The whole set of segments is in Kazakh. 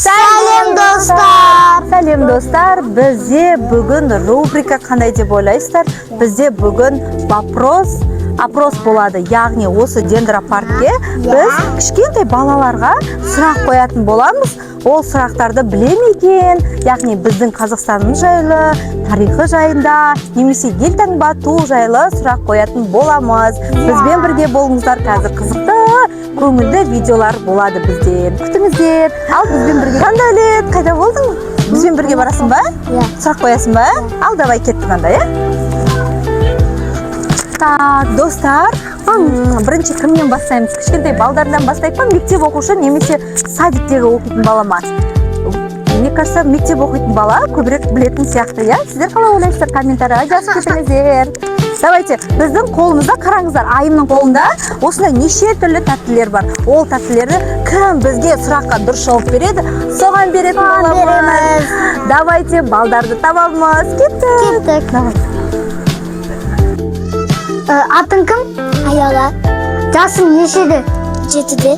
Сәлем достар. Сәлем достар. Бізде бүгін рубрика қандай деп ойлайсыздар? Бізде бүгін опрос болады. Яғни осы дендропаркке біз кішкентай балаларға сұрақ қоятын боламыз. Ол сұрақтарды біле ме екен? Яғни біздің Қазақстанның жайлы, тарихы жайында, немесе елтаңбату жайлы сұрақ қоятын боламыз. Бізбен бірге болыңыздар, қазір қызықты, көңілді видеолар болады бізден. Күтіңіздер. Ал бізбен бірге. Қандәулет, қайда болдың? Бізбен бірге барасың ба? Сұрақ қоясың ба? Ал давай кеттік анда, Так, достар, бірінші кімнен бастаймыз? Кішкентай балдардан бастайық па? Мектеп оқушы немесе садиктегі оқитын бала ма? Мне кажется, мектеп оқитын бала көбірек білетін сияқты, я? Сіздер қалай ойлайсыздар? Комментарийға жазып кетіңіздер. Давайте, біздің қолымызда қараңыздар, Айымның қолында осындай неше түрлі тәттілер бар. Ол тәттілерді кім бізге сұраққа дұрыс жауап береді, соған беретін боламыз. Давайте, балдарды табамыз. Кеттік. Атың кім? Аяла. Жасың нешеде? 7-де.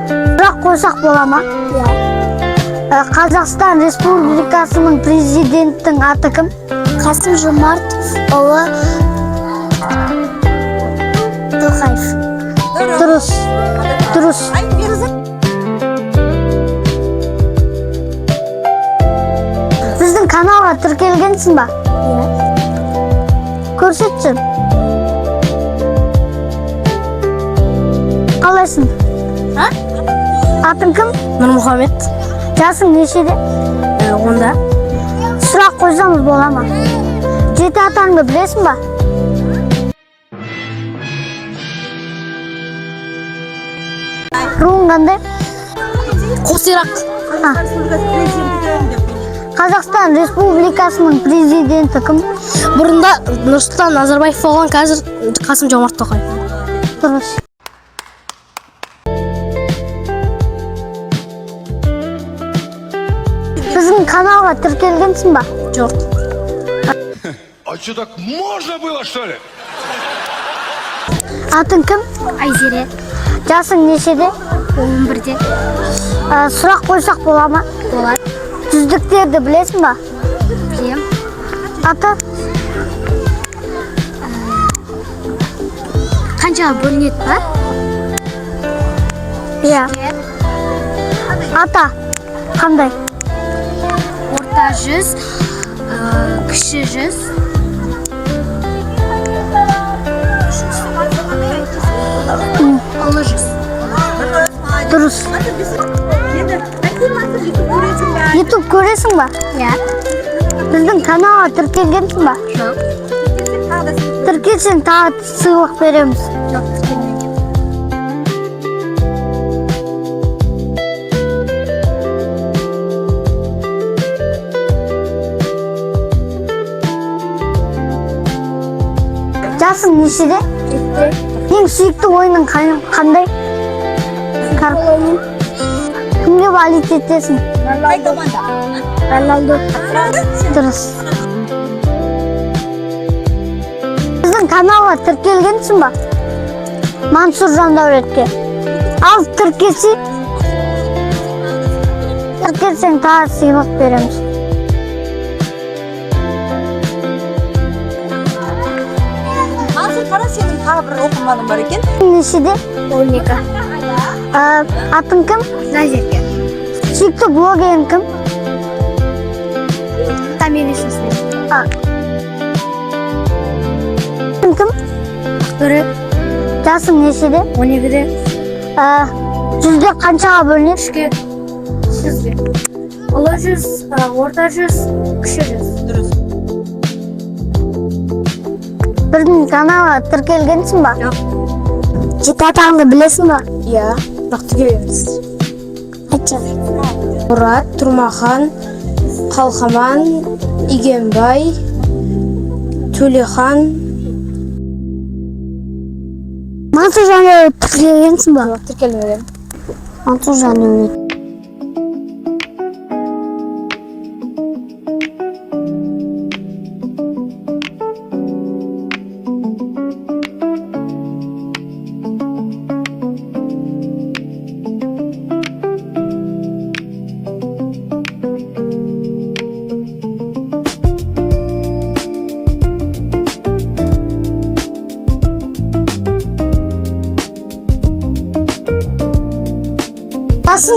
Сұрақ қойсақ бола ма? Қазақстан Республикасының президенттің аты кім? Қасым-Жомарт ұлы Тоқаев. Дұрыс. Біздің каналға тіркелгенсің ба? Көрсетші. Қалайсың? Атың кім? Нұрмұхамед. Жасың нешеде? 10-да. Сұрақ қойсаңыз бола ма? 7 атаңды білесің ба? Руың қандай? Қосирақ. Қазақстан Республикасының президенті кім? Бұрында Нұрсұлтан Назарбаев болған, қазір Қасым-Жомарт Тоқаев. Дұрыс. Біздің каналға тіркелгенсің ба? Жоқ. А что, так можно было, что ли? Атың кім? Айзере. Жасың нешеде? 11-де. Сұрақ қойсақ бола ма? Болады. Жүздіктерді білесің ба? Білем. Аты? Қаншаға бөлінеді ба? Иә. Ата? Қандай? Орта жүз, кіші жүз. Ұлы жүз. Дұрыс. YouTube көресің ба? Иә. Біздің каналға тіркелгенсің ба? Жоқ. Тіркелсең тағы сыйлық береміз. Жоқ, тіркелмеген. Жасың нешеде? 7-де. Ең сүйікті ойының қандай? Ойын. Кімге болеть етесің? Роналду. Дұрыс. Біздің каналға тіркелгенсің ба? Мансұр Жандәулетке. Ал тіркелсең тағы сыйлық береміз. Қара сенің тағы бір оқырманың бар екен. Нешеде? 12. Атың кім? Назерке. Сүйікті блогерің кім? Тамир Исусов. Кім? Бірі. Жасың нешеде? 12-де. Жүздер қаншаға бөлінеді? 3-ге. 100-ге. Ұлы жүз, орта жүз, кіші жүз. Дұрыс. Біздің каналға тіркелгенсің ба? Жоқ. 7 атаңды білесің ба? Иә. Нақты келеміз. Айтшы. Мұрат, Тұрмахан, Қалқаман, Игенбай, Төлехан. Мансұр Жандәулет тіркелгенсің ба? Тіркелмеген. Мансұр Жандәулет.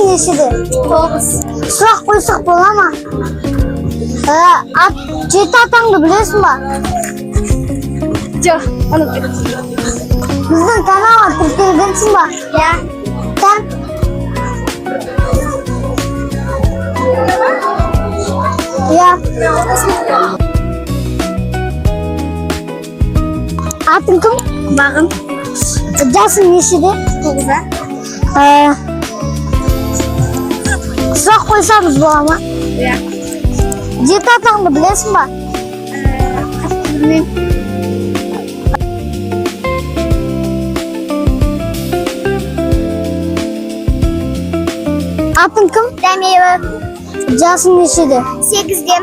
Жасың нешеде? 9. Сұрақ қойсақ бола ма? 7 атаңды білесің ба? Жоқ, оны білмеймін. Біздің каналға тіркелгенсің ба? Иә. Сен? Иә. Атың кім? Бағым. Жасың нешеде? 9-да. Сұрақ қойсамыз бола ма? Иә. 7 атаңды білесің ба? Қатты білмеймін. Атың кім? Дәмеева. Жасың нешеде? 8-де.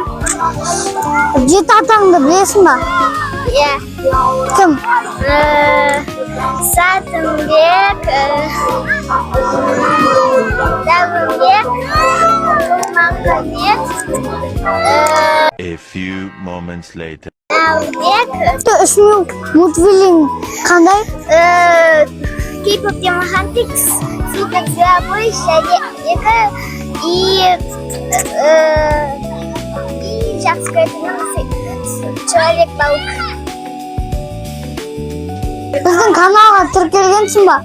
7 атаңды білесің ба? Иә. Кім? Сатымбек, Дәуірбек, Нұрмағамбет, A few moments later. Нәубек, Үш мультфильм қандай? K-pop Demahantix, Супер Зябой, Шәйекі и жақсы көретінім Человек-паук. Біздің каналға тіркелгенсің ба?